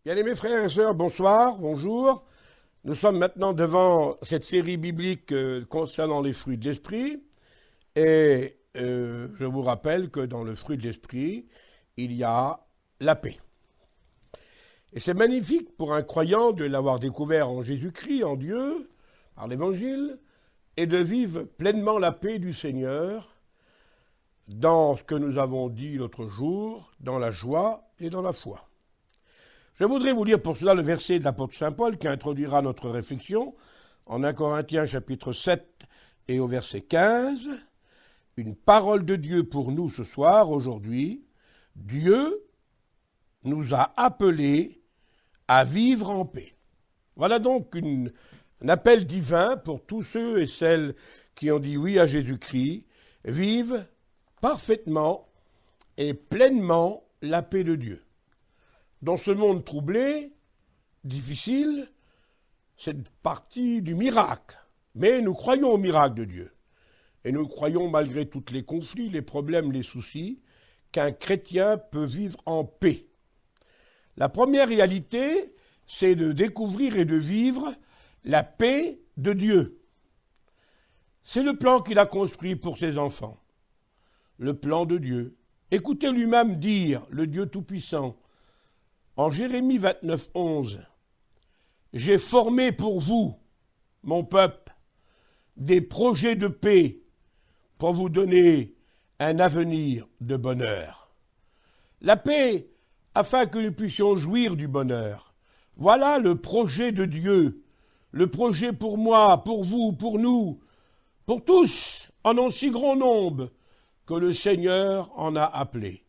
Bien-aimés frères et sœurs, bonsoir, bonjour. Nous sommes maintenant devant cette série biblique concernant les fruits de l'esprit. Et je vous rappelle que dans le fruit de l'esprit, il y a la paix. Et c'est magnifique pour un croyant de l'avoir découvert en Jésus-Christ, en Dieu, par l'Évangile, et de vivre pleinement la paix du Seigneur dans ce que nous avons dit l'autre jour, dans la joie et dans la foi. Je voudrais vous lire pour cela le verset de l'apôtre Saint Paul qui introduira notre réflexion en 1 Corinthiens chapitre 7 et au verset 15. Une parole de Dieu pour nous ce soir, aujourd'hui. Dieu nous a appelés à vivre en paix. Voilà donc un appel divin pour tous ceux et celles qui ont dit oui à Jésus-Christ, vivent parfaitement et pleinement la paix de Dieu. Dans ce monde troublé, difficile, c'est partie du miracle. Mais nous croyons au miracle de Dieu. Et nous croyons, malgré tous les conflits, les problèmes, les soucis, qu'un chrétien peut vivre en paix. La première réalité, c'est de découvrir et de vivre la paix de Dieu. C'est le plan qu'il a construit pour ses enfants. Le plan de Dieu. Écoutez lui-même dire, le Dieu Tout-Puissant, en Jérémie 29, 11, « J'ai formé pour vous, mon peuple, des projets de paix pour vous donner un avenir de bonheur. » La paix, afin que nous puissions jouir du bonheur. Voilà le projet de Dieu, le projet pour moi, pour vous, pour nous, pour tous, en un si grand nombre que le Seigneur en a appelé.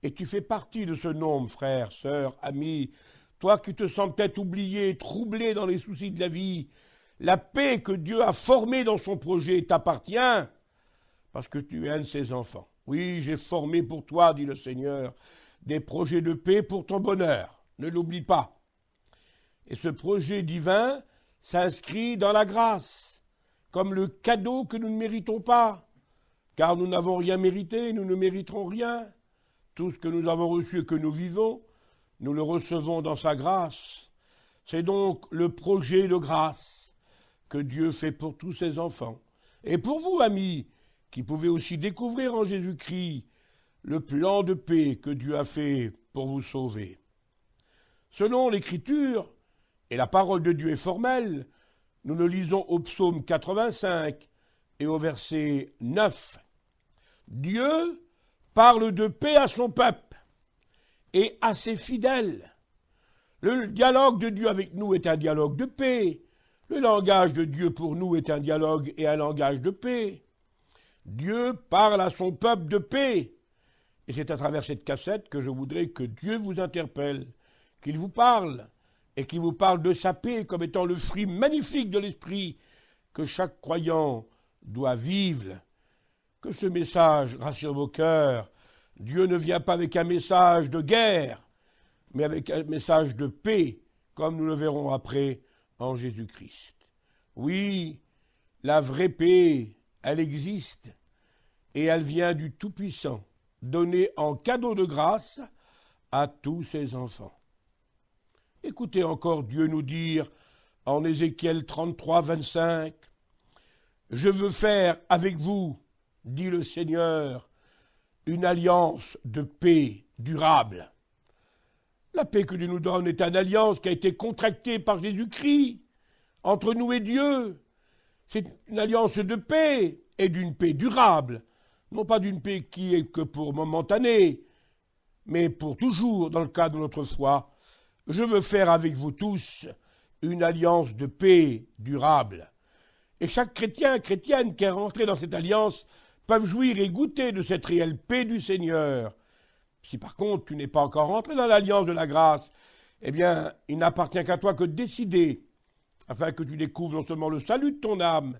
Et tu fais partie de ce nombre, frère, sœur, ami, toi qui te sens peut-être oublié, troublé dans les soucis de la vie. La paix que Dieu a formée dans son projet t'appartient parce que tu es un de ses enfants. Oui, j'ai formé pour toi, dit le Seigneur, des projets de paix pour ton bonheur. Ne l'oublie pas. Et ce projet divin s'inscrit dans la grâce, comme le cadeau que nous ne méritons pas, car nous n'avons rien mérité, nous ne mériterons rien. Tout ce que nous avons reçu et que nous vivons, nous le recevons dans sa grâce. C'est donc le projet de grâce que Dieu fait pour tous ses enfants. Et pour vous, amis, qui pouvez aussi découvrir en Jésus-Christ le plan de paix que Dieu a fait pour vous sauver. Selon l'Écriture, et la parole de Dieu est formelle, nous le lisons au psaume 85 et au verset 9. Dieu parle de paix à son peuple et à ses fidèles. Le dialogue de Dieu avec nous est un dialogue de paix. Le langage de Dieu pour nous est un dialogue et un langage de paix. Dieu parle à son peuple de paix. Et c'est à travers cette cassette que je voudrais que Dieu vous interpelle, qu'il vous parle, et qu'il vous parle de sa paix comme étant le fruit magnifique de l'esprit que chaque croyant doit vivre. Que ce message rassure vos cœurs. Dieu ne vient pas avec un message de guerre, mais avec un message de paix, comme nous le verrons après en Jésus-Christ. Oui, la vraie paix, elle existe, et elle vient du Tout-Puissant, donnée en cadeau de grâce à tous ses enfants. Écoutez encore Dieu nous dire en Ézéchiel 33, 25, « Je veux faire avec vous, dit le Seigneur, une alliance de paix durable. » La paix que Dieu nous donne est une alliance qui a été contractée par Jésus-Christ entre nous et Dieu. C'est une alliance de paix et d'une paix durable, non pas d'une paix qui est que pour momentané, mais pour toujours dans le cadre de notre foi. Je veux faire avec vous tous une alliance de paix durable. Et chaque chrétien, chrétienne qui est rentré dans cette alliance peuvent jouir et goûter de cette réelle paix du Seigneur. Si par contre tu n'es pas encore rentré dans l'alliance de la grâce, eh bien, il n'appartient qu'à toi que de décider, afin que tu découvres non seulement le salut de ton âme,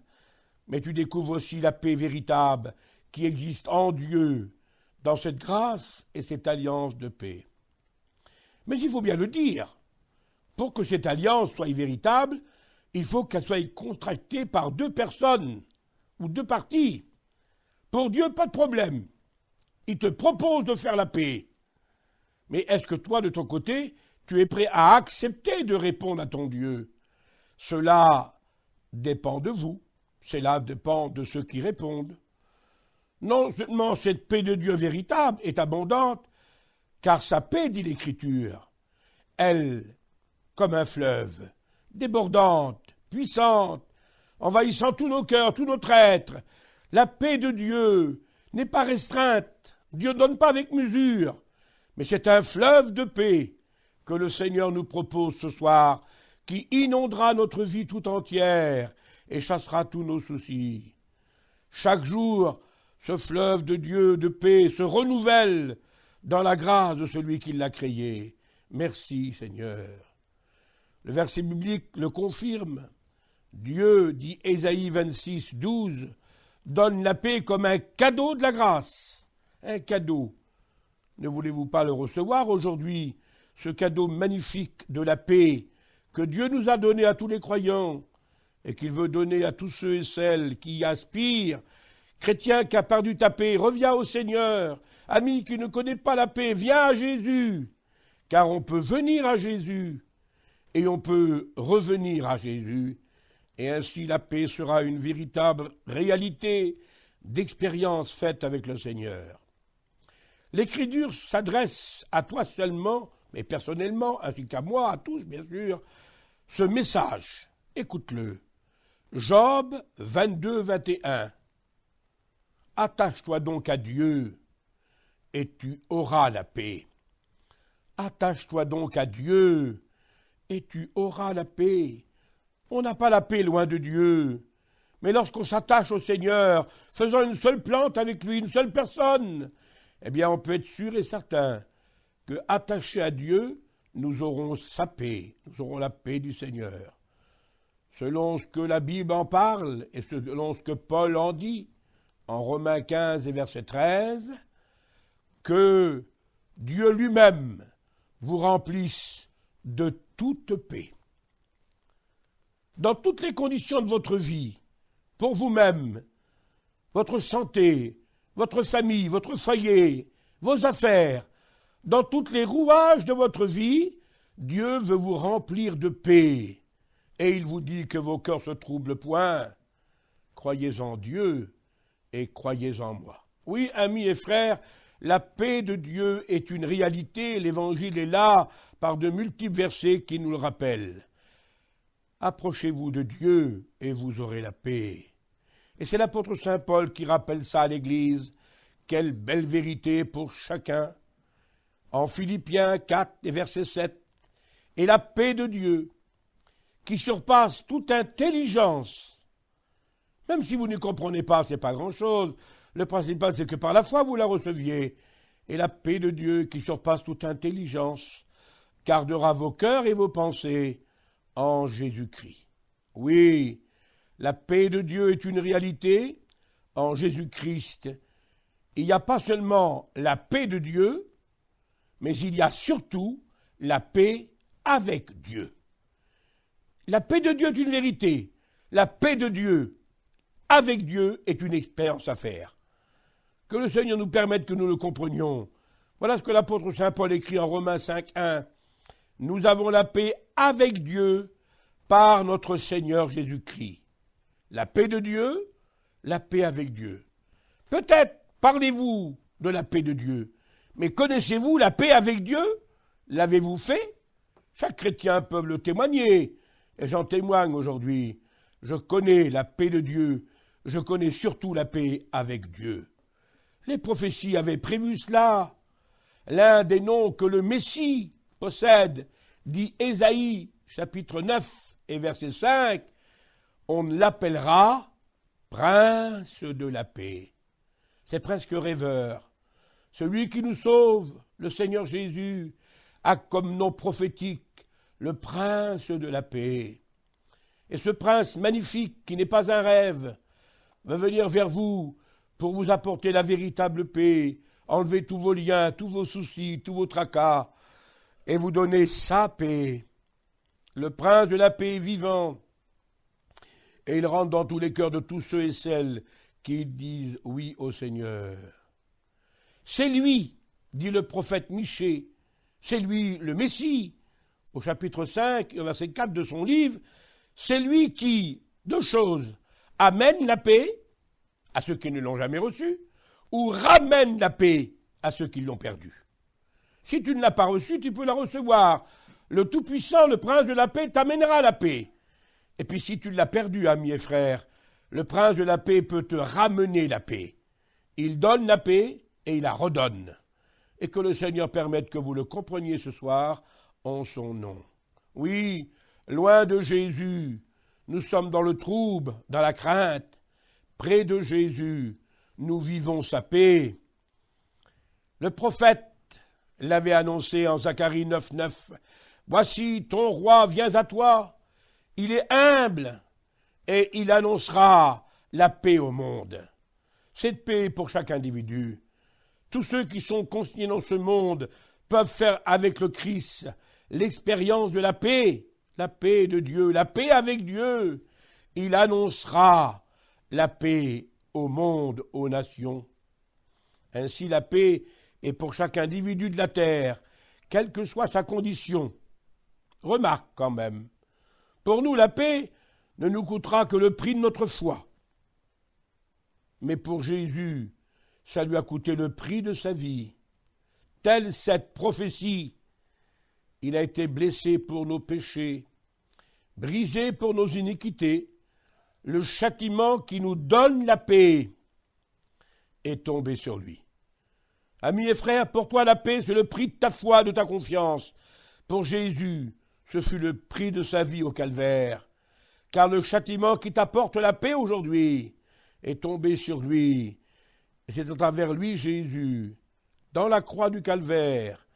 mais tu découvres aussi la paix véritable qui existe en Dieu, dans cette grâce et cette alliance de paix. Mais il faut bien le dire, pour que cette alliance soit véritable, il faut qu'elle soit contractée par deux personnes ou deux parties. Pour Dieu, pas de problème. Il te propose de faire la paix. Mais est-ce que toi, de ton côté, tu es prêt à accepter de répondre à ton Dieu. Cela dépend de vous, cela dépend de ceux qui répondent. Non seulement cette paix de Dieu véritable est abondante, car sa paix, dit l'Écriture, elle, comme un fleuve, débordante, puissante, envahissant tous nos cœurs, tout notre être. La paix de Dieu n'est pas restreinte, Dieu ne donne pas avec mesure, mais c'est un fleuve de paix que le Seigneur nous propose ce soir, qui inondera notre vie tout entière et chassera tous nos soucis. Chaque jour, ce fleuve de Dieu, de paix, se renouvelle dans la grâce de celui qui l'a créé. Merci Seigneur. Le verset biblique le confirme. Dieu, dit Ésaïe 26, 12, donne la paix comme un cadeau de la grâce. Un cadeau. Ne voulez-vous pas le recevoir aujourd'hui, ce cadeau magnifique de la paix que Dieu nous a donné à tous les croyants et qu'il veut donner à tous ceux et celles qui y aspirent. Chrétien qui a perdu ta paix, reviens au Seigneur. Ami qui ne connaît pas la paix, viens à Jésus. Car on peut venir à Jésus et on peut revenir à Jésus. Et ainsi la paix sera une véritable réalité d'expérience faite avec le Seigneur. L'Écriture s'adresse à toi seulement, mais personnellement, ainsi qu'à moi, à tous bien sûr, ce message. Écoute-le. Job 22, 21. Attache-toi donc à Dieu et tu auras la paix. Attache-toi donc à Dieu et tu auras la paix. On n'a pas la paix loin de Dieu. Mais lorsqu'on s'attache au Seigneur, faisant une seule plante avec lui, une seule personne, eh bien on peut être sûr et certain que, attachés à Dieu, nous aurons sa paix, nous aurons la paix du Seigneur. Selon ce que la Bible en parle et selon ce que Paul en dit, en Romains 15 et verset 13, que Dieu lui-même vous remplisse de toute paix. Dans toutes les conditions de votre vie, pour vous-même, votre santé, votre famille, votre foyer, vos affaires, dans tous les rouages de votre vie, Dieu veut vous remplir de paix. Et il vous dit que vos cœurs se troublent point. Croyez en Dieu et croyez en moi. Oui, amis et frères, la paix de Dieu est une réalité. L'Évangile est là par de multiples versets qui nous le rappellent. Approchez-vous de Dieu et vous aurez la paix. Et c'est l'apôtre Saint Paul qui rappelle ça à l'Église. Quelle belle vérité pour chacun. En Philippiens 4 et verset 7. Et la paix de Dieu, qui surpasse toute intelligence. Même si vous ne comprenez pas, ce n'est pas grand-chose. Le principal, c'est que par la foi, vous la receviez. Et la paix de Dieu, qui surpasse toute intelligence, gardera vos cœurs et vos pensées en Jésus-Christ. Oui, la paix de Dieu est une réalité en Jésus-Christ. Il n'y a pas seulement la paix de Dieu, mais il y a surtout la paix avec Dieu. La paix de Dieu est une vérité. La paix de Dieu avec Dieu est une expérience à faire. Que le Seigneur nous permette que nous le comprenions. Voilà ce que l'apôtre Saint Paul écrit en Romains 5, 1. Nous avons la paix avec Dieu par notre Seigneur Jésus-Christ. La paix de Dieu, la paix avec Dieu. Peut-être parlez-vous de la paix de Dieu, mais connaissez-vous la paix avec Dieu? L'avez-vous fait? Chaque chrétien peut le témoigner, et j'en témoigne aujourd'hui. Je connais la paix de Dieu, je connais surtout la paix avec Dieu. Les prophéties avaient prévu cela. L'un des noms que le Messie possède, dit Ésaïe, chapitre 9 et verset 5, on l'appellera Prince de la paix. C'est presque rêveur. Celui qui nous sauve, le Seigneur Jésus, a comme nom prophétique le Prince de la paix. Et ce prince magnifique, qui n'est pas un rêve, va venir vers vous pour vous apporter la véritable paix, enlever tous vos liens, tous vos soucis, tous vos tracas, et vous donner sa paix. Le prince de la paix est vivant, et il rentre dans tous les cœurs de tous ceux et celles qui disent oui au Seigneur. C'est lui, dit le prophète Michée, c'est lui le Messie, au chapitre 5, au verset 4 de son livre, c'est lui qui, deux choses, amène la paix à ceux qui ne l'ont jamais reçue, ou ramène la paix à ceux qui l'ont perdue. Si tu ne l'as pas reçue, tu peux la recevoir. Le Tout-Puissant, le Prince de la paix, t'amènera la paix. Et puis si tu l'as perdue, amis et frères, le Prince de la paix peut te ramener la paix. Il donne la paix et il la redonne. Et que le Seigneur permette que vous le compreniez ce soir en son nom. Oui, loin de Jésus, nous sommes dans le trouble, dans la crainte. Près de Jésus, nous vivons sa paix. Le prophète l'avait annoncé en Zacharie 9,9. « Voici, ton roi vient à toi. Il est humble et il annoncera la paix au monde. » Cette paix pour chaque individu. Tous ceux qui sont consignés dans ce monde peuvent faire avec le Christ l'expérience de la paix de Dieu, la paix avec Dieu. Il annoncera la paix au monde, aux nations. Ainsi, la paix est pour chaque individu de la terre, quelle que soit sa condition. Remarque quand même, pour nous, la paix ne nous coûtera que le prix de notre foi. Mais pour Jésus, ça lui a coûté le prix de sa vie. Telle cette prophétie, il a été blessé pour nos péchés, brisé pour nos iniquités. Le châtiment qui nous donne la paix est tombé sur lui. Amis et frères, pour toi la paix, c'est le prix de ta foi, de ta confiance. Pour Jésus, ce fut le prix de sa vie au calvaire. Car le châtiment qui t'apporte la paix aujourd'hui est tombé sur lui. Et c'est à travers lui, Jésus, dans la croix du calvaire,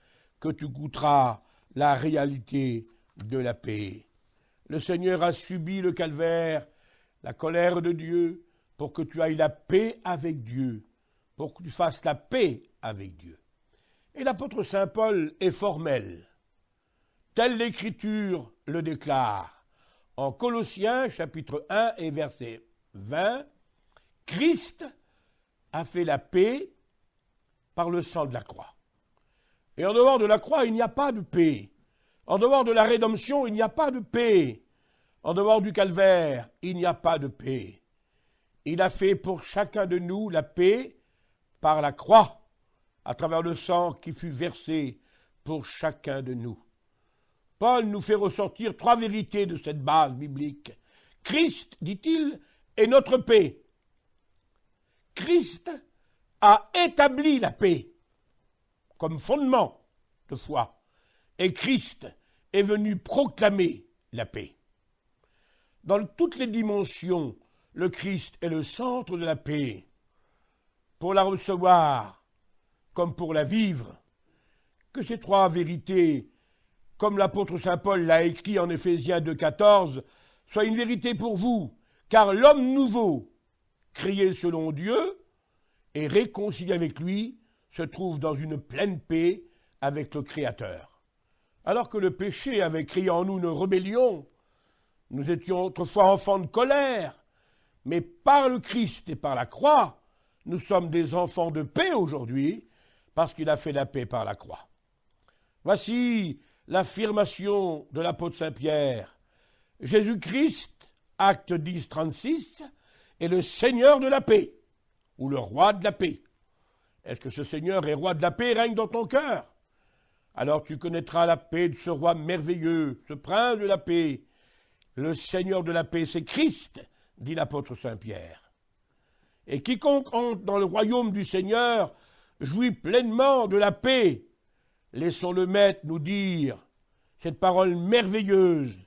que tu goûteras la réalité de la paix. Le Seigneur a subi le calvaire, la colère de Dieu, pour que tu ailles la paix avec Dieu, pour que tu fasses la paix avec Dieu. Et l'apôtre Saint Paul est formel. Telle l'Écriture le déclare. En Colossiens, chapitre 1 et verset 20, Christ a fait la paix par le sang de la croix. Et en dehors de la croix, il n'y a pas de paix. En dehors de la rédemption, il n'y a pas de paix. En dehors du calvaire, il n'y a pas de paix. Il a fait pour chacun de nous la paix par la croix, à travers le sang qui fut versé pour chacun de nous. Paul nous fait ressortir trois vérités de cette base biblique. Christ, dit-il, est notre paix. Christ a établi la paix comme fondement de foi. Et Christ est venu proclamer la paix. Dans toutes les dimensions, le Christ est le centre de la paix. Pour la recevoir comme pour la vivre, que ces trois vérités, comme l'apôtre Saint Paul l'a écrit en Éphésiens 2,14, soient une vérité pour vous, car l'homme nouveau, créé selon Dieu et réconcilié avec lui, se trouve dans une pleine paix avec le Créateur. Alors que le péché avait créé en nous une rébellion, nous étions autrefois enfants de colère, mais par le Christ et par la croix, nous sommes des enfants de paix aujourd'hui, parce qu'il a fait la paix par la croix. Voici l'affirmation de l'apôtre Saint-Pierre. Jésus-Christ, acte 10, 36, est le Seigneur de la paix, ou le roi de la paix. Est-ce que ce Seigneur et roi de la paix règne dans ton cœur? Alors tu connaîtras la paix de ce roi merveilleux, ce prince de la paix. Le Seigneur de la paix, c'est Christ, dit l'apôtre Saint-Pierre. Et quiconque entre dans le royaume du Seigneur jouit pleinement de la paix. Laissons le Maître nous dire cette parole merveilleuse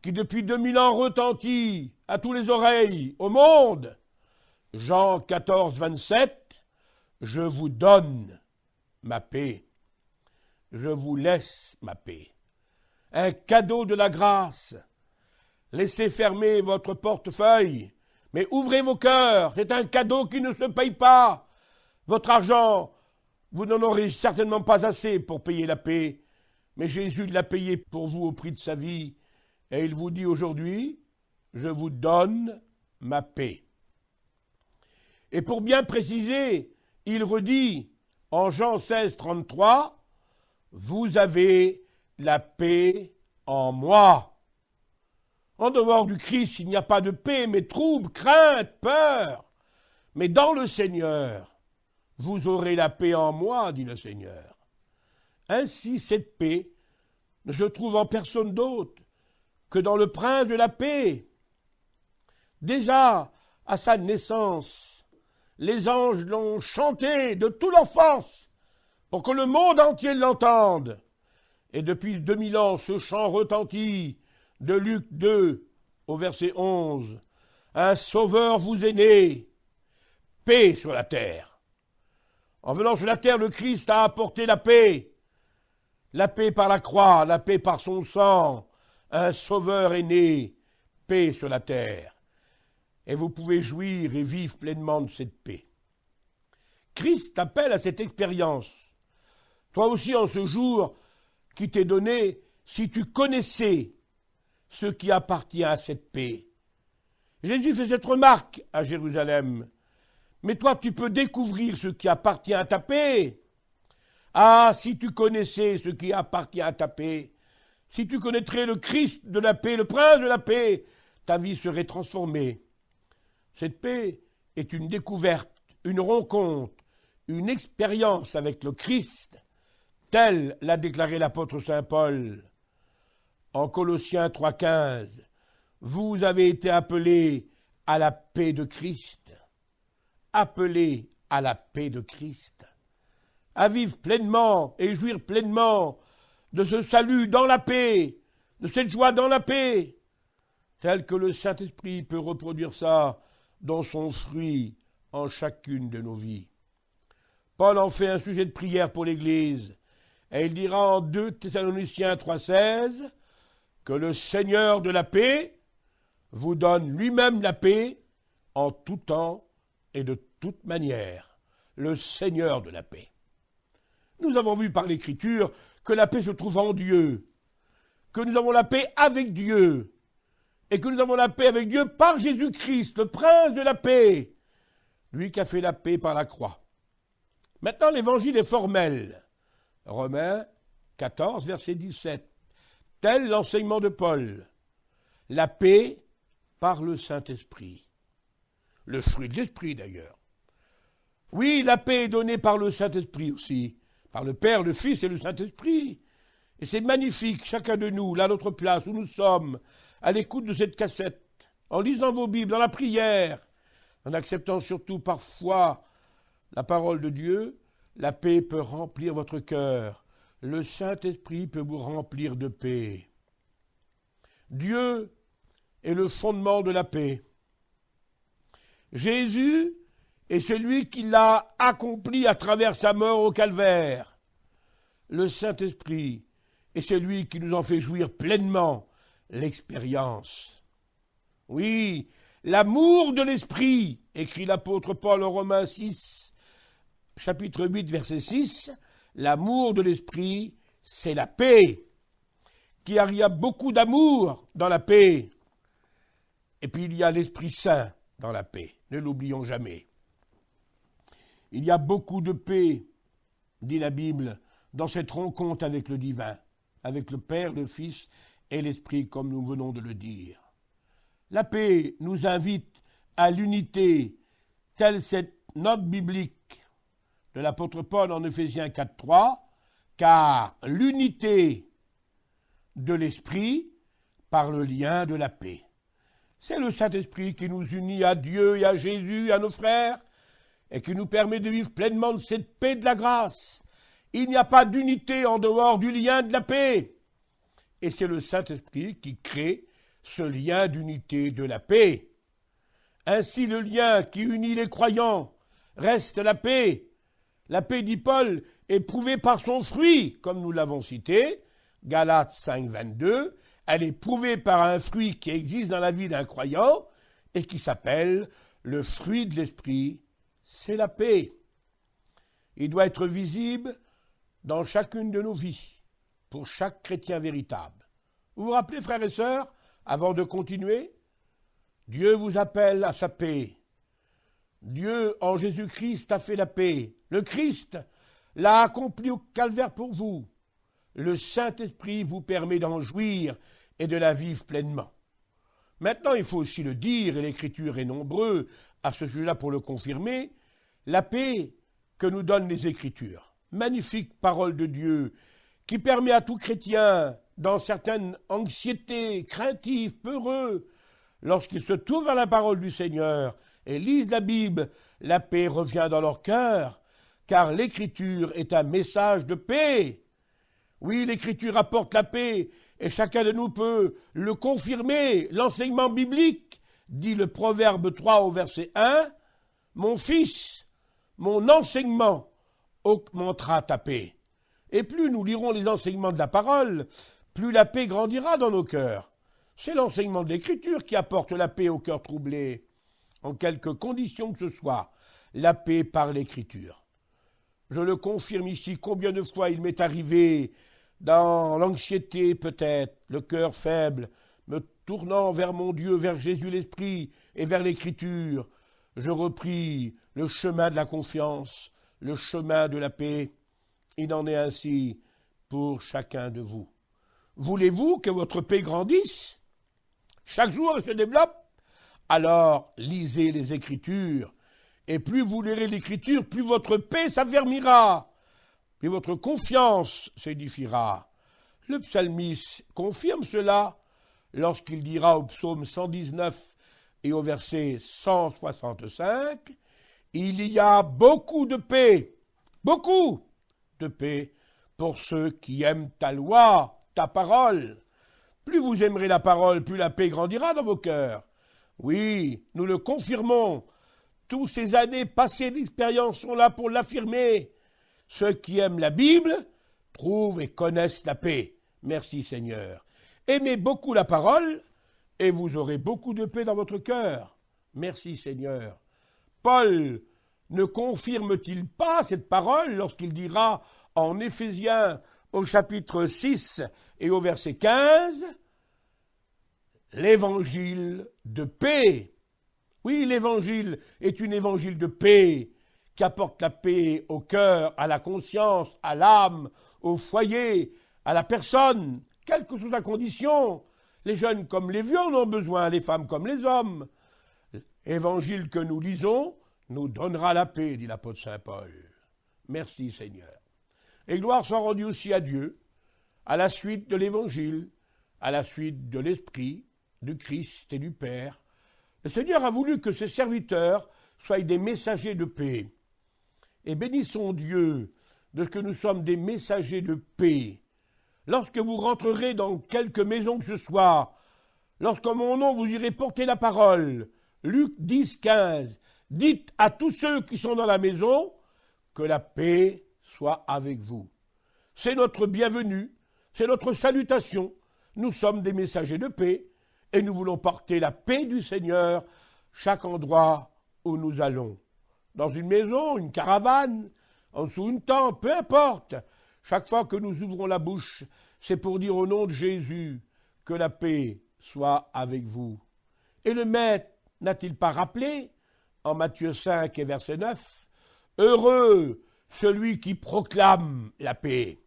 qui depuis 2000 ans retentit à tous les oreilles, au monde. Jean 14, 27, « Je vous donne ma paix, je vous laisse ma paix. » Un cadeau de la grâce. Laissez fermer votre portefeuille, mais ouvrez vos cœurs. C'est un cadeau qui ne se paye pas. Votre argent, vous n'en aurez certainement pas assez pour payer la paix, mais Jésus l'a payé pour vous au prix de sa vie. Et il vous dit aujourd'hui, je vous donne ma paix. Et pour bien préciser, il redit en Jean 16, 33, vous avez la paix en moi. En dehors du Christ, il n'y a pas de paix, mais trouble, crainte, peur. Mais dans le Seigneur, vous aurez la paix en moi, dit le Seigneur. Ainsi, cette paix ne se trouve en personne d'autre que dans le Prince de la paix. Déjà, à sa naissance, les anges l'ont chanté de toute leur force pour que le monde entier l'entende. Et depuis 2000 ans, ce chant retentit de Luc 2 au verset 11. Un sauveur vous est né, paix sur la terre. En venant sur la terre, le Christ a apporté la paix par la croix, la paix par son sang. Un sauveur est né, paix sur la terre. Et vous pouvez jouir et vivre pleinement de cette paix. Christ t'appelle à cette expérience. Toi aussi, en ce jour qui t'est donné, si tu connaissais ce qui appartient à cette paix. Jésus fait cette remarque à Jérusalem. Mais toi, tu peux découvrir ce qui appartient à ta paix. Ah, si tu connaissais ce qui appartient à ta paix, si tu connaîtrais le Christ de la paix, le Prince de la paix, ta vie serait transformée. Cette paix est une découverte, une rencontre, une expérience avec le Christ, tel l'a déclaré l'apôtre saint Paul. En Colossiens 3,15, vous avez été appelés à la paix de Christ. Appelés à la paix de Christ. À vivre pleinement et jouir pleinement de ce salut dans la paix, de cette joie dans la paix, tel que le Saint-Esprit peut reproduire ça dans son fruit en chacune de nos vies. Paul en fait un sujet de prière pour l'Église, et il dira en 2 Thessaloniciens 3,16 que le Seigneur de la paix vous donne lui-même la paix en tout temps et de toute manière. Le Seigneur de la paix. Nous avons vu par l'Écriture que la paix se trouve en Dieu, que nous avons la paix avec Dieu, et que nous avons la paix avec Dieu par Jésus-Christ, le Prince de la paix, lui qui a fait la paix par la croix. Maintenant, l'évangile est formel. Romains 14, verset 17. Tel l'enseignement de Paul. La paix par le Saint-Esprit. Le fruit de l'Esprit, d'ailleurs. Oui, la paix est donnée par le Saint-Esprit aussi, par le Père, le Fils et le Saint-Esprit. Et c'est magnifique, chacun de nous, là, à notre place, où nous sommes, à l'écoute de cette cassette, en lisant vos Bibles, dans la prière, en acceptant surtout parfois la parole de Dieu, la paix peut remplir votre cœur. Le Saint-Esprit peut vous remplir de paix. Dieu est le fondement de la paix. Jésus est celui qui l'a accompli à travers sa mort au calvaire. Le Saint-Esprit est celui qui nous en fait jouir pleinement l'expérience. Oui, l'amour de l'Esprit, écrit l'apôtre Paul en Romains 6, chapitre 8, verset 6, l'amour de l'Esprit, c'est la paix. Car il y a beaucoup d'amour dans la paix. Et puis il y a l'Esprit Saint dans la paix. Ne l'oublions jamais. Il y a beaucoup de paix, dit la Bible, dans cette rencontre avec le divin, avec le Père, le Fils et l'Esprit, comme nous venons de le dire. La paix nous invite à l'unité, telle cette note biblique de l'apôtre Paul en Éphésiens 4,3, car l'unité de l'Esprit par le lien de la paix. C'est le Saint-Esprit qui nous unit à Dieu et à Jésus, à nos frères, et qui nous permet de vivre pleinement de cette paix de la grâce. Il n'y a pas d'unité en dehors du lien de la paix. Et c'est le Saint-Esprit qui crée ce lien d'unité de la paix. Ainsi, le lien qui unit les croyants reste la paix. La paix, dit Paul, est prouvée par son fruit, comme nous l'avons cité, Galates 5, 22. Elle est prouvée par un fruit qui existe dans la vie d'un croyant et qui s'appelle le fruit de l'Esprit, c'est la paix. Il doit être visible dans chacune de nos vies, pour chaque chrétien véritable. Vous vous rappelez, frères et sœurs, avant de continuer, Dieu vous appelle à sa paix. Dieu, en Jésus-Christ, a fait la paix. Le Christ l'a accompli au calvaire pour vous. le Saint-Esprit vous permet d'en jouir et de la vivre pleinement. Maintenant, il faut aussi le dire, et l'Écriture est nombreuse à ce sujet-là pour le confirmer, la paix que nous donnent les Écritures. Magnifique parole de Dieu qui permet à tout chrétien, dans certaines anxiétés, craintives, peureux, lorsqu'ils se tournent vers la parole du Seigneur et lisent la Bible, la paix revient dans leur cœur, car l'Écriture est un message de paix. Oui, l'Écriture apporte la paix, et chacun de nous peut le confirmer. L'enseignement biblique, dit le Proverbe 3 au verset 1, « Mon fils, mon enseignement augmentera ta paix. » Et plus nous lirons les enseignements de la parole, plus la paix grandira dans nos cœurs. C'est l'enseignement de l'Écriture qui apporte la paix au cœur troublé, en quelque condition que ce soit, la paix par l'Écriture. Je le confirme ici, combien de fois il m'est arrivé, dans l'anxiété peut-être, le cœur faible, me tournant vers mon Dieu, vers Jésus l'Esprit et vers l'Écriture, je repris le chemin de la confiance, le chemin de la paix. Il en est ainsi pour chacun de vous. Voulez-vous que votre paix grandisse chaque jour et se développe? Alors lisez les Écritures, et plus vous lirez l'Écriture, plus votre paix s'affermira, plus votre confiance s'édifiera. Le psalmiste confirme cela lorsqu'il dira au psaume 119 et au verset 165, « Il y a beaucoup de paix pour ceux qui aiment ta loi, ta parole. » Plus vous aimerez la parole, plus la paix grandira dans vos cœurs. Oui, nous le confirmons. Toutes ces années passées d'expérience sont là pour l'affirmer. Ceux qui aiment la Bible trouvent et connaissent la paix. Merci Seigneur. Aimez beaucoup la parole et vous aurez beaucoup de paix dans votre cœur. Merci Seigneur. Paul ne confirme-t-il pas cette parole lorsqu'il dira en Éphésiens au chapitre 6 et au verset 15, « L'évangile de paix ». Oui, l'évangile est une évangile de paix qui apporte la paix au cœur, à la conscience, à l'âme, au foyer, à la personne, quelle que soit sa condition. Les jeunes comme les vieux en ont besoin, les femmes comme les hommes. L'évangile que nous lisons nous donnera la paix, dit l'apôtre Saint Paul. Merci Seigneur. Et gloire soit rendue aussi à Dieu, à la suite de l'évangile, à la suite de l'Esprit, du Christ et du Père. Le Seigneur a voulu que ses serviteurs soient des messagers de paix. Et bénissons Dieu de ce que nous sommes des messagers de paix. Lorsque vous rentrerez dans quelque maison que ce soit, lorsqu'en mon nom vous irez porter la parole, Luc 10, 15, dites à tous ceux qui sont dans la maison que la paix soit avec vous. C'est notre bienvenue, c'est notre salutation. Nous sommes des messagers de paix et nous voulons porter la paix du Seigneur chaque endroit où nous allons. Dans une maison, une caravane, en dessous d'une tente, peu importe. Chaque fois que nous ouvrons la bouche, c'est pour dire au nom de Jésus que la paix soit avec vous. Et le Maître n'a-t-il pas rappelé, en Matthieu 5 et verset 9, « Heureux celui qui proclame la paix. »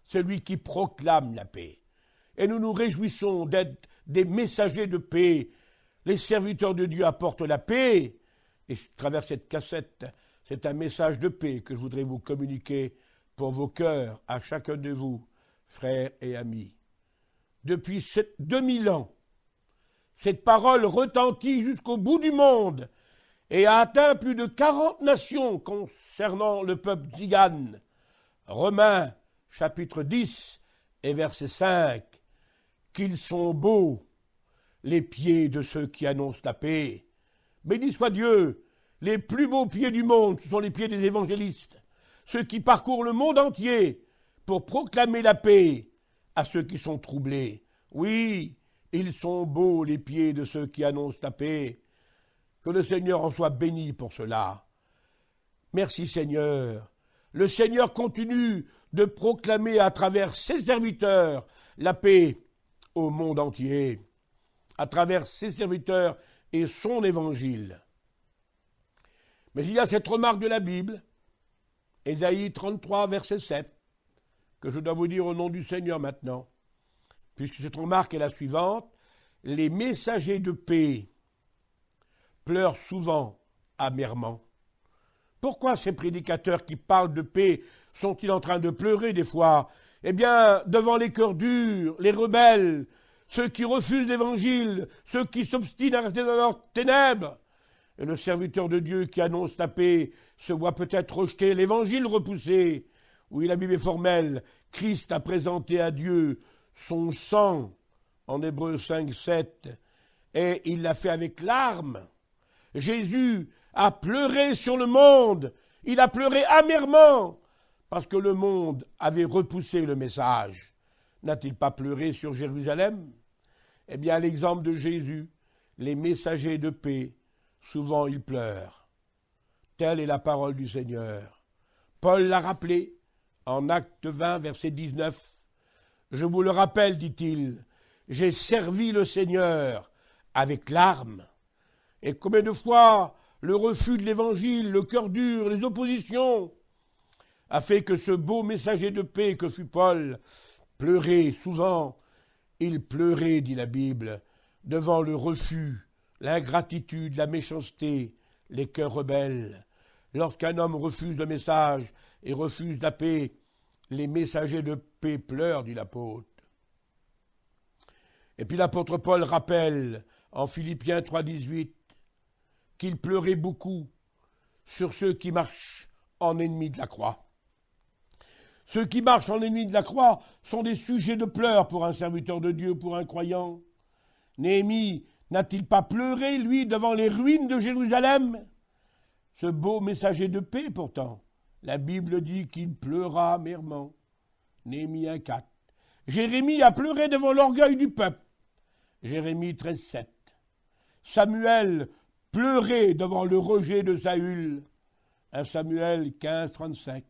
Celui qui proclame la paix. Et nous nous réjouissons d'être des messagers de paix. Les serviteurs de Dieu apportent la paix. Et à travers cette cassette, c'est un message de paix que je voudrais vous communiquer pour vos cœurs, à chacun de vous, frères et amis. Depuis 2000 ans, cette parole retentit jusqu'au bout du monde et a atteint plus de 40 nations concernant le peuple tzigane. Romains, chapitre 10 et verset 5. Qu'ils sont beaux, les pieds de ceux qui annoncent la paix. Béni soit Dieu, les plus beaux pieds du monde, ce sont les pieds des évangélistes, ceux qui parcourent le monde entier pour proclamer la paix à ceux qui sont troublés. Oui, ils sont beaux, les pieds de ceux qui annoncent la paix. Que le Seigneur en soit béni pour cela. Merci Seigneur. Le Seigneur continue de proclamer à travers ses serviteurs la paix au monde entier, à travers ses serviteurs et son évangile. Mais il y a cette remarque de la Bible, Ésaïe 33, verset 7. que je dois vous dire au nom du Seigneur maintenant, puisque cette remarque est la suivante. Les messagers de paix pleurent souvent amèrement. Pourquoi ces prédicateurs qui parlent de paix sont-ils en train de pleurer des fois? Eh bien, devant les cœurs durs, les rebelles, ceux qui refusent l'Évangile, ceux qui s'obstinent à rester dans leurs ténèbres. Et le serviteur de Dieu qui annonce la paix se voit peut-être rejeter l'Évangile repoussé. Oui, la Bible est formelle. Christ a présenté à Dieu son sang, en Hébreux 5, 7, et il l'a fait avec larmes. Jésus a pleuré sur le monde, il a pleuré amèrement, parce que le monde avait repoussé le message. N'a-t-il pas pleuré sur Jérusalem? Eh bien, à l'exemple de Jésus, les messagers de paix, souvent ils pleurent. Telle est la parole du Seigneur. Paul l'a rappelé en Acte 20, verset 19. Je vous le rappelle, dit-il, j'ai servi le Seigneur avec larmes. Et combien de fois le refus de l'Évangile, le cœur dur, les oppositions a fait que ce beau messager de paix que fut Paul pleurait souvent. Il pleurait, dit la Bible, devant le refus, l'ingratitude, la méchanceté, les cœurs rebelles. Lorsqu'un homme refuse le message et refuse la paix, les messagers de paix pleurent, dit l'apôtre. Et puis l'apôtre Paul rappelle en Philippiens 3,18 qu'il pleurait beaucoup sur ceux qui marchent en ennemis de la croix. Ceux qui marchent en ennemis de la croix sont des sujets de pleurs pour un serviteur de Dieu, pour un croyant. Néhémie n'a-t-il pas pleuré, lui, devant les ruines de Jérusalem? Ce beau messager de paix, pourtant, la Bible dit qu'il pleura amèrement. Néhémie 1,4. Jérémie a pleuré devant l'orgueil du peuple. Jérémie 13,7. Samuel pleurait devant le rejet de Saül. 1 Samuel 15,35.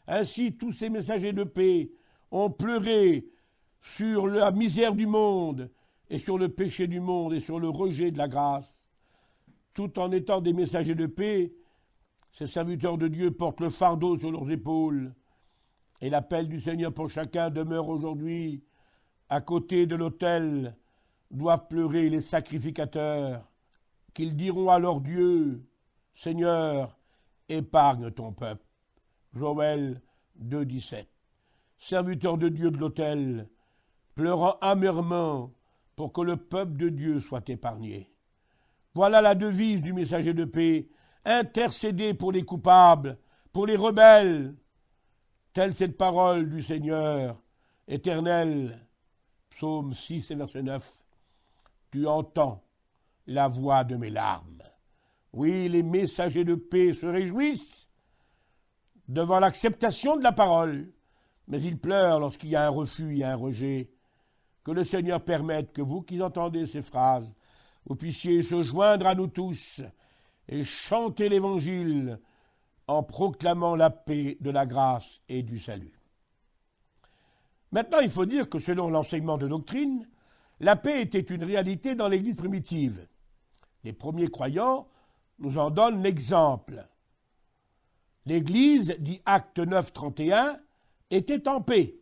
Ainsi, tous ces messagers de paix ont pleuré sur la misère du monde et sur le péché du monde et sur le rejet de la grâce. Tout en étant des messagers de paix, ces serviteurs de Dieu portent le fardeau sur leurs épaules. Et l'appel du Seigneur pour chacun demeure aujourd'hui. À côté de l'autel doivent pleurer les sacrificateurs, qu'ils diront à leur Dieu, « Seigneur, épargne ton peuple. » Joël 2,17. Serviteurs de Dieu de l'autel, pleurant amèrement pour que le peuple de Dieu soit épargné. Voilà la devise du messager de paix, intercéder pour les coupables, pour les rebelles. Telle cette parole du Seigneur, éternel, psaume 6 et verset 9. Tu entends la voix de mes larmes. Oui, les messagers de paix se réjouissent devant l'acceptation de la parole, mais ils pleurent lorsqu'il y a un refus, il y a un rejet. Que le Seigneur permette que vous qui entendez ces phrases, vous puissiez se joindre à nous tous et chanter l'Évangile en proclamant la paix, de la grâce et du salut. Maintenant, il faut dire que selon l'enseignement de doctrine, la paix était une réalité dans l'Église primitive. Les premiers croyants nous en donnent l'exemple. L'Église, dit Acte 9, 31, était en paix.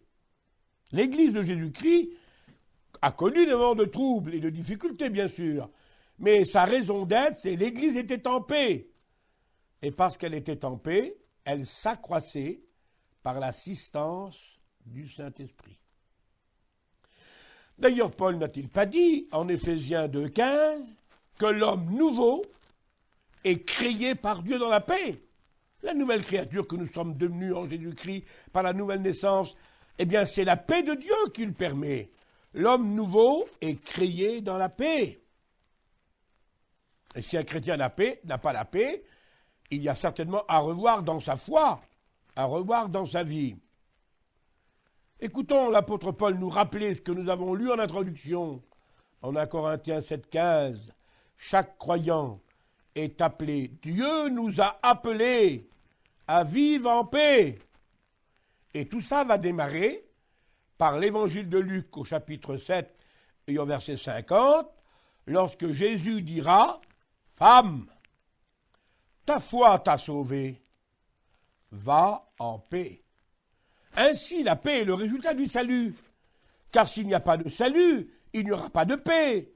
L'Église de Jésus-Christ a connu des moments de troubles et de difficultés, bien sûr, mais sa raison d'être, c'est l'Église était en paix. Et parce qu'elle était en paix, elle s'accroissait par l'assistance du Saint-Esprit. D'ailleurs, Paul n'a-t-il pas dit, en Éphésiens 2,15, que l'homme nouveau est créé par Dieu dans la paix? La nouvelle créature que nous sommes devenus en Jésus-Christ par la nouvelle naissance, eh bien, c'est la paix de Dieu qui le permet. L'homme nouveau est créé dans la paix. Et si un chrétien n'a pas la paix, il y a certainement à revoir dans sa foi, à revoir dans sa vie. Écoutons l'apôtre Paul nous rappeler ce que nous avons lu en introduction, en 1 Corinthiens 7,15. Chaque croyant est appelé. Dieu nous a appelés à vivre en paix. Et tout ça va démarrer par l'évangile de Luc au chapitre 7 et au verset 50, lorsque Jésus dira « Femme, ta foi t'a sauvée, va en paix. Ainsi, la paix est le résultat du salut. Car s'il n'y a pas de salut, il n'y aura pas de paix.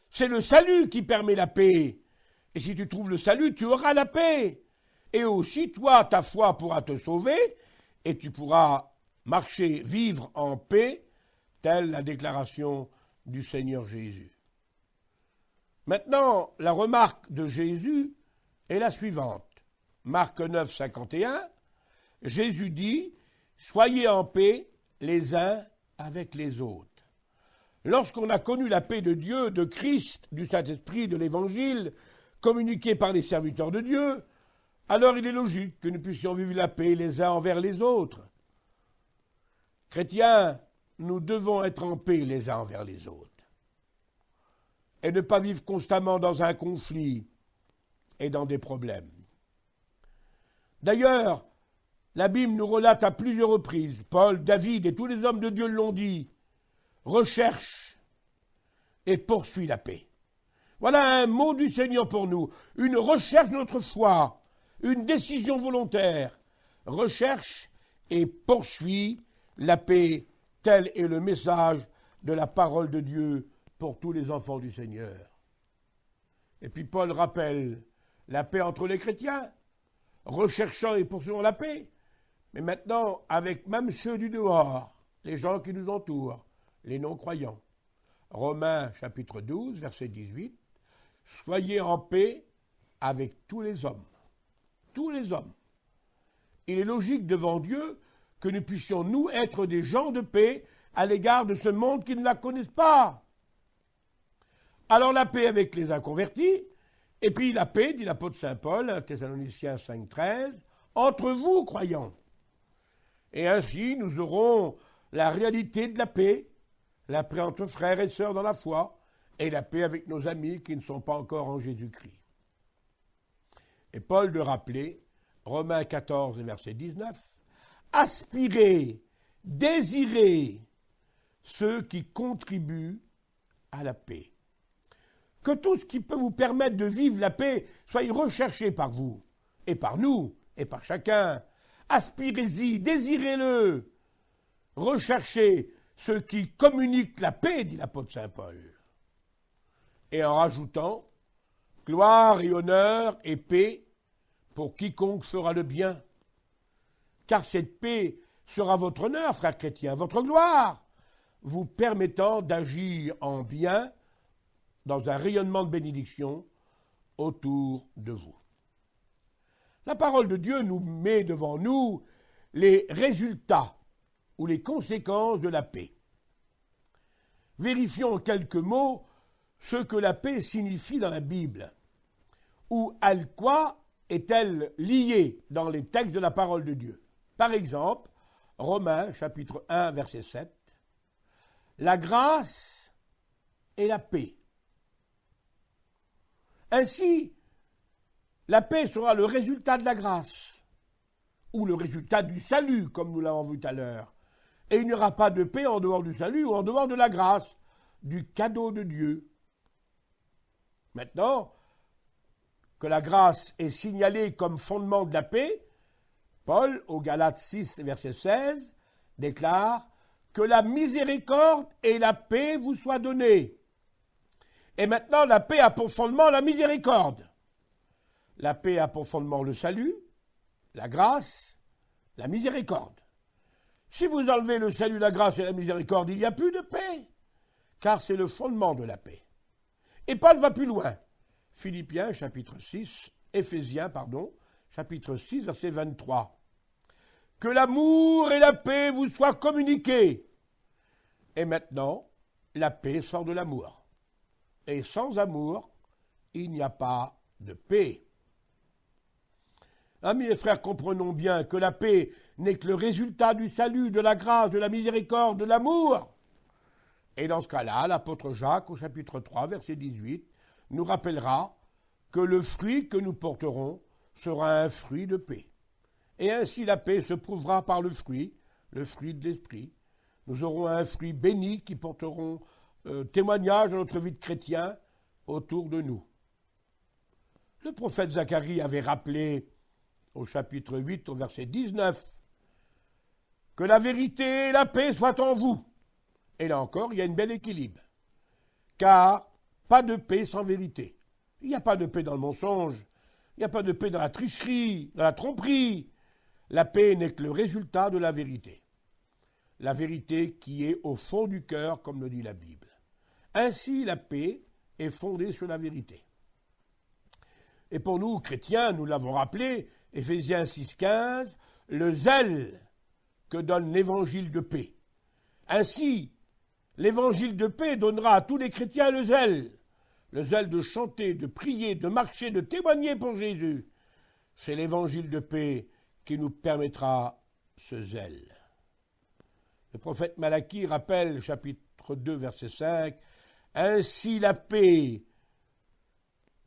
C'est le salut qui permet la paix. Et si tu trouves le salut, tu auras la paix. Et aussi, toi, ta foi pourra te sauver et tu pourras marcher, vivre en paix, telle la déclaration du Seigneur Jésus. Maintenant, la remarque de Jésus est la suivante. Marc 9, 51, Jésus dit « Soyez en paix les uns avec les autres ». Lorsqu'on a connu la paix de Dieu, de Christ, du Saint-Esprit, de l'Évangile, communiqué par les serviteurs de Dieu, alors il est logique que nous puissions vivre la paix les uns envers les autres. Chrétiens, nous devons être en paix les uns envers les autres et ne pas vivre constamment dans un conflit et dans des problèmes. D'ailleurs, la Bible nous relate à plusieurs reprises, Paul, David et tous les hommes de Dieu l'ont dit, recherche et poursuis la paix. Voilà un mot du Seigneur pour nous, une recherche de notre foi, une décision volontaire. Recherche et poursuis la paix, tel est le message de la parole de Dieu pour tous les enfants du Seigneur. Et puis Paul rappelle la paix entre les chrétiens, recherchant et poursuivant la paix, mais maintenant avec même ceux du dehors, les gens qui nous entourent, les non-croyants. Romains chapitre 12, verset 18, « Soyez en paix avec tous les hommes. » Tous les hommes. Il est logique devant Dieu que nous puissions, nous, être des gens de paix à l'égard de ce monde qui ne la connaissent pas. Alors la paix avec les inconvertis, et puis la paix, dit l'apôtre Saint Paul, 1 Thessaloniciens 5, 13, entre vous, croyants. Et ainsi, nous aurons la réalité de la paix entre frères et sœurs dans la foi, et la paix avec nos amis qui ne sont pas encore en Jésus-Christ. Et Paul de rappeler, Romains 14, verset 19, « Aspirez, désirez ceux qui contribuent à la paix. » Que tout ce qui peut vous permettre de vivre la paix soit recherché par vous, et par nous, et par chacun. Aspirez-y, désirez-le. Recherchez ceux qui communiquent la paix, dit l'apôtre Saint Paul. Et en rajoutant, gloire et honneur et paix pour quiconque fera le bien. Car cette paix sera votre honneur, frères chrétiens, votre gloire, vous permettant d'agir en bien dans un rayonnement de bénédiction autour de vous. La parole de Dieu nous met devant nous les résultats ou les conséquences de la paix. Vérifions en quelques mots ce que la paix signifie dans la Bible. Ou à quoi est-elle liée dans les textes de la parole de Dieu? Par exemple, Romains chapitre 1, verset 7, la grâce et la paix. Ainsi, la paix sera le résultat de la grâce, ou le résultat du salut, comme nous l'avons vu tout à l'heure. Et il n'y aura pas de paix en dehors du salut ou en dehors de la grâce, du cadeau de Dieu. Maintenant, que la grâce est signalée comme fondement de la paix, Paul, au Galates 6, verset 16, déclare que la miséricorde et la paix vous soient données. Et maintenant, la paix a pour fondement la miséricorde. La paix a pour fondement le salut, la grâce, la miséricorde. Si vous enlevez le salut, la grâce et la miséricorde, il n'y a plus de paix, car c'est le fondement de la paix. Et Paul va plus loin. Philippiens, chapitre 6, Éphésiens, chapitre 6, verset 23. Que l'amour et la paix vous soient communiqués. Et maintenant, la paix sort de l'amour. Et sans amour, il n'y a pas de paix. Amis et frères, comprenons bien que la paix n'est que le résultat du salut, de la grâce, de la miséricorde, de l'amour. Et dans ce cas-là, l'apôtre Jacques, au chapitre 3, verset 18, nous rappellera que le fruit que nous porterons sera un fruit de paix. Et ainsi la paix se prouvera par le fruit de l'esprit. Nous aurons un fruit béni qui porteront témoignage de notre vie de chrétien autour de nous. Le prophète Zacharie avait rappelé au chapitre 8, au verset 19, Que la vérité et la paix soient en vous. Et là encore, il y a un bel équilibre. Car pas de paix sans vérité. Il n'y a pas de paix dans le mensonge. Il n'y a pas de paix dans la tricherie, dans la tromperie. La paix n'est que le résultat de la vérité. La vérité qui est au fond du cœur, comme le dit la Bible. Ainsi, la paix est fondée sur la vérité. Et pour nous, chrétiens, nous l'avons rappelé, Éphésiens 6,15, le zèle que donne l'évangile de paix. Ainsi, l'évangile de paix donnera à tous les chrétiens le zèle de chanter, de prier, de marcher, de témoigner pour Jésus. C'est l'évangile de paix qui nous permettra ce zèle. Le prophète Malachie rappelle, chapitre 2, verset 5, « Ainsi la paix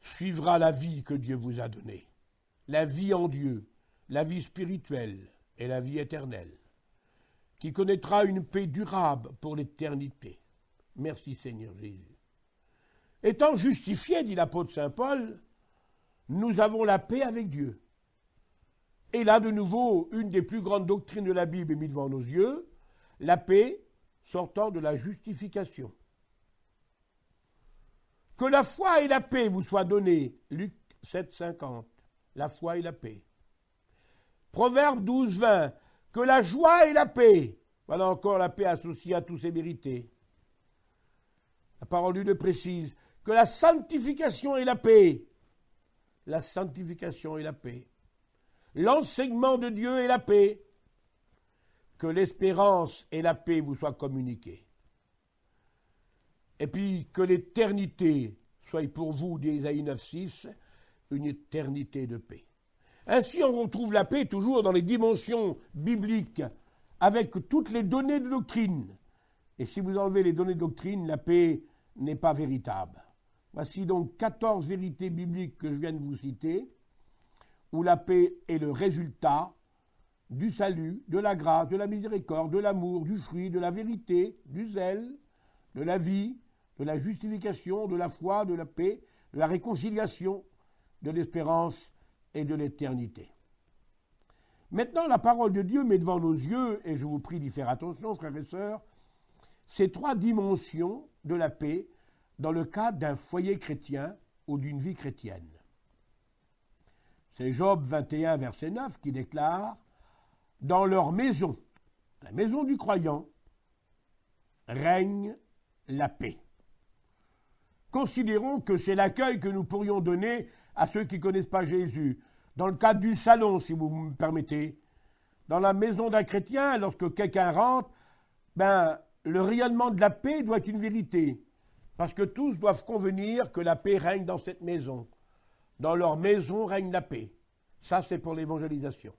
suivra la vie que Dieu vous a donnée, la vie en Dieu, la vie spirituelle et la vie éternelle, qui connaîtra une paix durable pour l'éternité. » Merci Seigneur Jésus. Étant justifiés, dit l'apôtre Saint Paul, nous avons la paix avec Dieu. Et là, de nouveau, une des plus grandes doctrines de la Bible est mise devant nos yeux, la paix sortant de la justification. Que la foi et la paix vous soient données, Luc 7, 50, la foi et la paix. Proverbe 12, 20, que la joie et la paix, voilà encore la paix associée à tous ses vérités. La parole de Dieu précise, que la sanctification et la paix, la sanctification et la paix, l'enseignement de Dieu et la paix, que l'espérance et la paix vous soient communiquées. Et puis que l'éternité soit pour vous, dit Ésaïe 9,6, une éternité de paix. Ainsi, on retrouve la paix toujours dans les dimensions bibliques, avec toutes les données de doctrine. Et si vous enlevez les données de doctrine, la paix n'est pas véritable. Voici donc 14 vérités bibliques que je viens de vous citer, où la paix est le résultat du salut, de la grâce, de la miséricorde, de l'amour, du fruit, de la vérité, du zèle, de la vie, de la justification, de la foi, de la paix, de la réconciliation, de l'espérance et de l'éternité. Maintenant, la parole de Dieu met devant nos yeux, et je vous prie d'y faire attention, frères et sœurs, ces trois dimensions de la paix dans le cadre d'un foyer chrétien ou d'une vie chrétienne. C'est Job 21, verset 9, qui déclare « Dans leur maison, la maison du croyant, règne la paix. » Considérons que c'est l'accueil que nous pourrions donner à ceux qui ne connaissent pas Jésus. Dans le cadre du salon, si vous me permettez, dans la maison d'un chrétien, lorsque quelqu'un rentre, le rayonnement de la paix doit être une vérité. Parce que tous doivent convenir que la paix règne dans cette maison. Dans leur maison règne la paix. Ça, c'est pour l'évangélisation.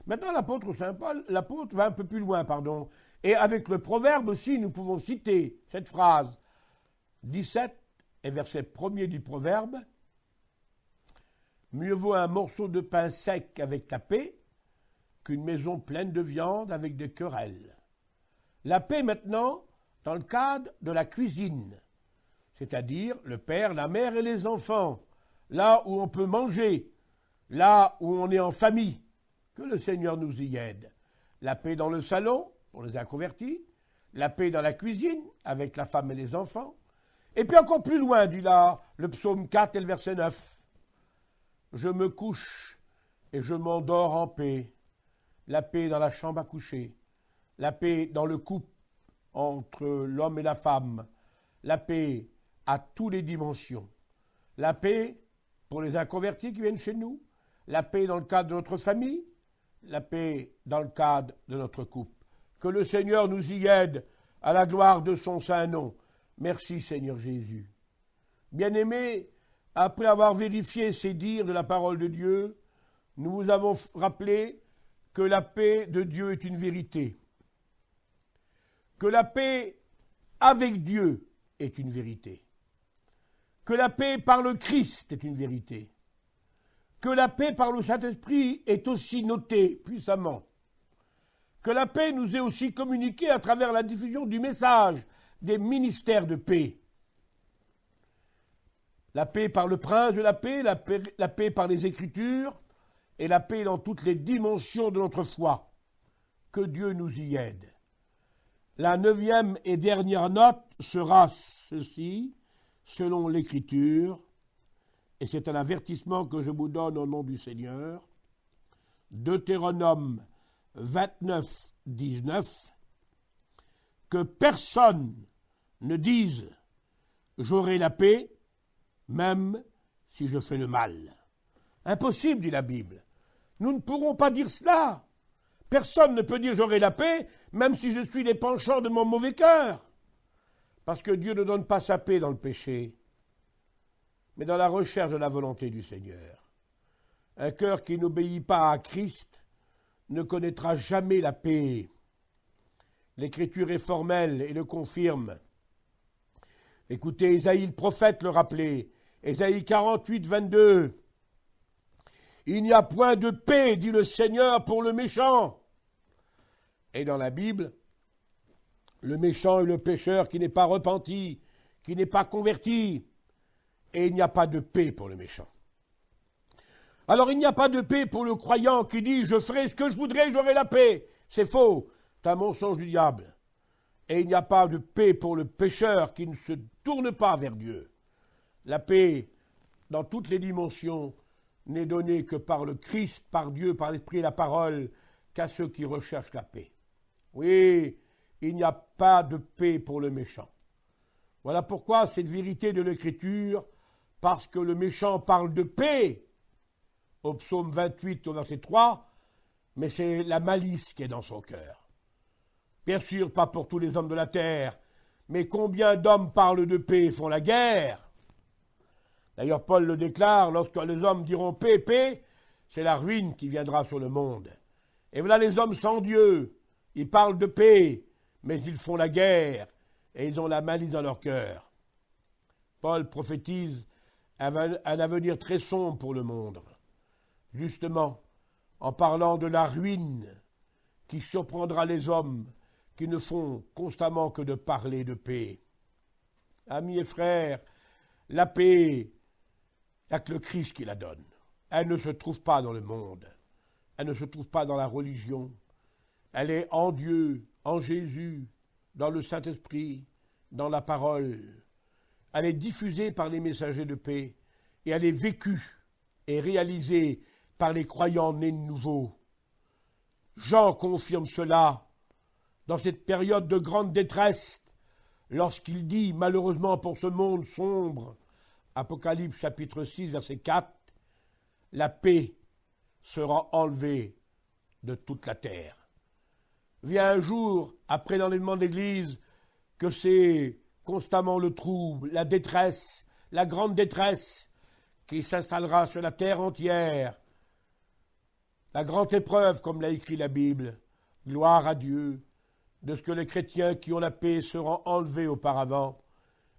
Maintenant, l'apôtre Saint Paul, l'apôtre va un peu plus loin, Et avec le proverbe aussi, nous pouvons citer cette phrase 17 et verset 1er du proverbe. Mieux vaut un morceau de pain sec avec la paix qu'une maison pleine de viande avec des querelles. La paix maintenant, dans le cadre de la cuisine, c'est-à-dire le père, la mère et les enfants, là où on peut manger, là où on est en famille, que le Seigneur nous y aide. La paix dans le salon, pour les inconvertis, la paix dans la cuisine, avec la femme et les enfants, et puis encore plus loin, dit là, le psaume 4 et le verset 9. Je me couche et je m'endors en paix, la paix dans la chambre à coucher, la paix dans le couple entre l'homme et la femme, la paix à toutes les dimensions, la paix pour les inconvertis qui viennent chez nous, la paix dans le cadre de notre famille, la paix dans le cadre de notre couple. Que le Seigneur nous y aide à la gloire de son saint nom. Merci Seigneur Jésus. Bien-aimés, après avoir vérifié ces dires de la parole de Dieu, nous vous avons rappelé que la paix de Dieu est une vérité, que la paix avec Dieu est une vérité, que la paix par le Christ est une vérité, que la paix par le Saint-Esprit est aussi notée puissamment, que la paix nous est aussi communiquée à travers la diffusion du message des ministères de paix. La paix par le prince de la paix, la paix par les Écritures, et la paix dans toutes les dimensions de notre foi. que Dieu nous y aide. La 9e et dernière note sera ceci, selon l'Écriture, et c'est un avertissement que je vous donne au nom du Seigneur. Deutéronome 29, 19, que personne ne dise « j'aurai la paix », même si je fais le mal. Impossible, dit la Bible. Nous ne pourrons pas dire cela. Personne ne peut dire « j'aurai la paix », même si je suis les penchants de mon mauvais cœur. Parce que Dieu ne donne pas sa paix dans le péché, mais dans la recherche de la volonté du Seigneur. Un cœur qui n'obéit pas à Christ ne connaîtra jamais la paix. L'Écriture est formelle et le confirme. Écoutez, Ésaïe le prophète le rappelait, Ésaïe 48, 22. « Il n'y a point de paix, dit le Seigneur, pour le méchant. » Et dans la Bible, le méchant est le pécheur qui n'est pas repenti, qui n'est pas converti. Et il n'y a pas de paix pour le méchant. Alors il n'y a pas de paix pour le croyant qui dit « je ferai ce que je voudrais, j'aurai la paix ». C'est faux, c'est un mensonge du diable. Et il n'y a pas de paix pour le pécheur qui ne se tourne pas vers Dieu. La paix, dans toutes les dimensions, n'est donnée que par le Christ, par Dieu, par l'Esprit et la parole, qu'à ceux qui recherchent la paix. Oui, il n'y a pas de paix pour le méchant. Voilà pourquoi cette vérité de l'Écriture, parce que le méchant parle de paix, au psaume 28, au verset 3, mais c'est la malice qui est dans son cœur. Bien sûr, pas pour tous les hommes de la terre, mais combien d'hommes parlent de paix et font la guerre? D'ailleurs, Paul le déclare, lorsque les hommes diront paix, paix, c'est la ruine qui viendra sur le monde. Et voilà les hommes sans Dieu, ils parlent de paix, mais ils font la guerre, et ils ont la malice dans leur cœur. Paul prophétise un avenir très sombre pour le monde, justement en parlant de la ruine qui surprendra les hommes qui ne font constamment que de parler de paix. Amis et frères, la paix, il n'y a que le Christ qui la donne. Elle ne se trouve pas dans le monde, elle ne se trouve pas dans la religion, elle est en Dieu, en Jésus, dans le Saint-Esprit, dans la parole. Elle est diffusée par les messagers de paix et elle est vécue et réalisée par les croyants nés de nouveau. Jean confirme cela dans cette période de grande détresse lorsqu'il dit, malheureusement pour ce monde sombre, Apocalypse chapitre 6, verset 4, « La paix sera enlevée de toute la terre. » Vient un jour, après l'enlèvement de l'Église, que c'est constamment le trouble, la détresse, la grande détresse qui s'installera sur la terre entière. La grande épreuve, comme l'a écrit la Bible, gloire à Dieu, de ce que les chrétiens qui ont la paix seront enlevés auparavant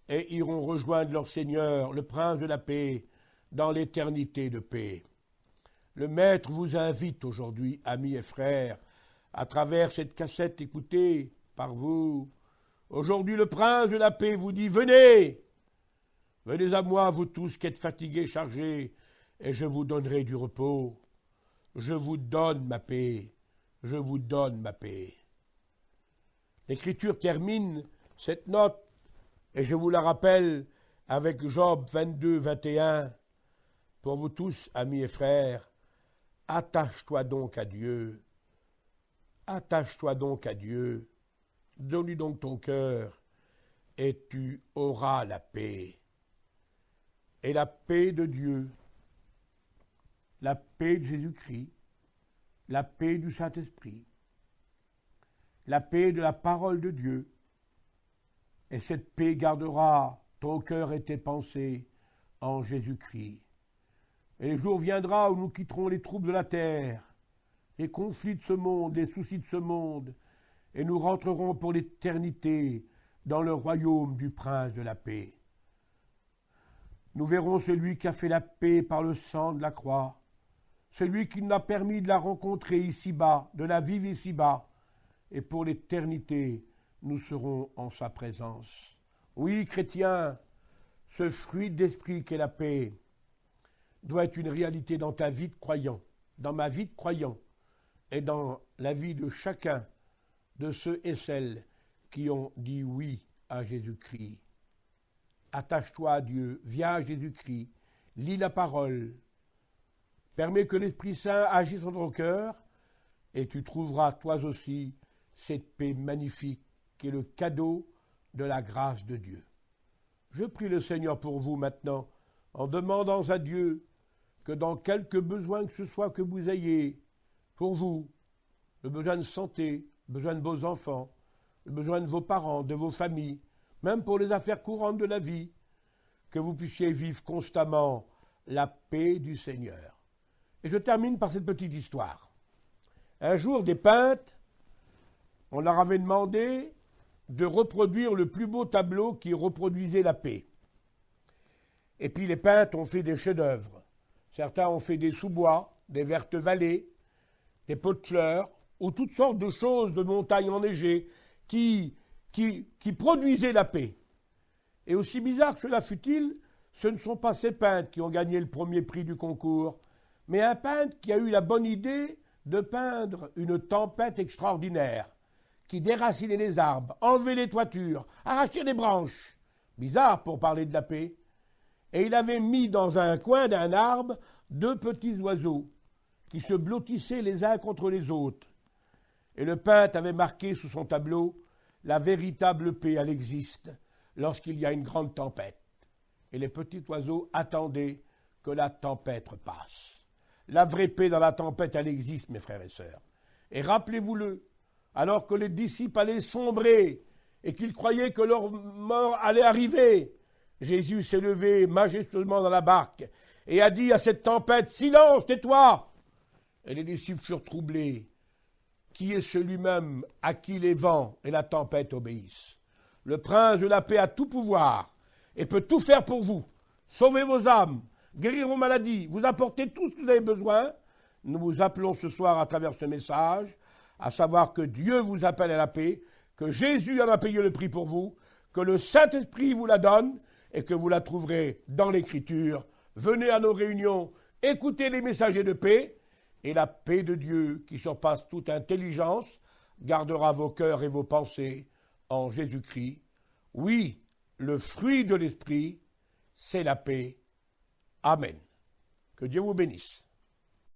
et iront rejoindre leur Seigneur, le Prince de la paix, dans l'éternité de paix. Le Maître vous invite aujourd'hui, amis et frères, à travers cette cassette écoutée par vous. Aujourd'hui, le Prince de la paix vous dit « Venez, venez à moi, vous tous qui êtes fatigués, chargés, et je vous donnerai du repos. Je vous donne ma paix, je vous donne ma paix. » L'Écriture termine cette note, et je vous la rappelle avec Job 22, 21. Pour vous tous, amis et frères, attache-toi donc à Dieu. Attache-toi donc à Dieu. Donne-lui donc ton cœur, et tu auras la paix. Et la paix de Dieu, la paix de Jésus-Christ, la paix du Saint-Esprit, la paix de la parole de Dieu, et cette paix gardera ton cœur et tes pensées en Jésus-Christ. Et le jour viendra où nous quitterons les troubles de la terre, les conflits de ce monde, les soucis de ce monde, et nous rentrerons pour l'éternité dans le royaume du Prince de la paix. Nous verrons celui qui a fait la paix par le sang de la croix, celui qui nous a permis de la rencontrer ici-bas, de la vivre ici-bas, et pour l'éternité, nous serons en sa présence. Oui, chrétien, ce fruit d'esprit qu'est la paix doit être une réalité dans ta vie de croyant, dans ma vie de croyant, et dans la vie de chacun de ceux et celles qui ont dit oui à Jésus-Christ. Attache-toi à Dieu, viens à Jésus-Christ, lis la parole, permets que l'Esprit Saint agisse dans ton cœur et tu trouveras toi aussi cette paix magnifique qui est le cadeau de la grâce de Dieu. Je prie le Seigneur pour vous maintenant en demandant à Dieu que dans quelque besoin que ce soit que vous ayez, pour vous, le besoin de santé, le besoin de vos enfants, le besoin de vos parents, de vos familles, même pour les affaires courantes de la vie, que vous puissiez vivre constamment la paix du Seigneur. Et je termine par cette petite histoire. Un jour, des peintres, on leur avait demandé de reproduire le plus beau tableau qui reproduisait la paix. Et puis les peintres ont fait des chefs-d'œuvre. Certains ont fait des sous-bois, des vertes vallées, des pots de fleurs, ou toutes sortes de choses, de montagnes enneigées, qui produisaient la paix. Et aussi bizarre que cela fût-il, ce ne sont pas ces peintres qui ont gagné le premier prix du concours, mais un peintre qui a eu la bonne idée de peindre une tempête extraordinaire, qui déracinait les arbres, enlevait les toitures, arrachait les branches. Bizarre pour parler de la paix. Et il avait mis dans un coin d'un arbre 2 petits oiseaux qui se blottissaient les uns contre les autres. Et le peintre avait marqué sous son tableau « La véritable paix, elle existe lorsqu'il y a une grande tempête. » Et les petits oiseaux attendaient que la tempête passe. La vraie paix dans la tempête, elle existe, mes frères et sœurs. Et rappelez-vous-le, alors que les disciples allaient sombrer et qu'ils croyaient que leur mort allait arriver, Jésus s'est levé majestueusement dans la barque et a dit à cette tempête « Silence, tais-toi » Et les disciples furent troublés. Qui est celui-même à qui les vents et la tempête obéissent? Le prince de la paix a tout pouvoir et peut tout faire pour vous. Sauver vos âmes, guérir vos maladies, vous apporter tout ce que vous avez besoin. Nous vous appelons ce soir à travers ce message à savoir que Dieu vous appelle à la paix, que Jésus en a payé le prix pour vous, que le Saint-Esprit vous la donne et que vous la trouverez dans l'Écriture. Venez à nos réunions, écoutez les messagers de paix, et la paix de Dieu, qui surpasse toute intelligence, gardera vos cœurs et vos pensées en Jésus-Christ. Oui, le fruit de l'Esprit, c'est la paix. Amen. Que Dieu vous bénisse.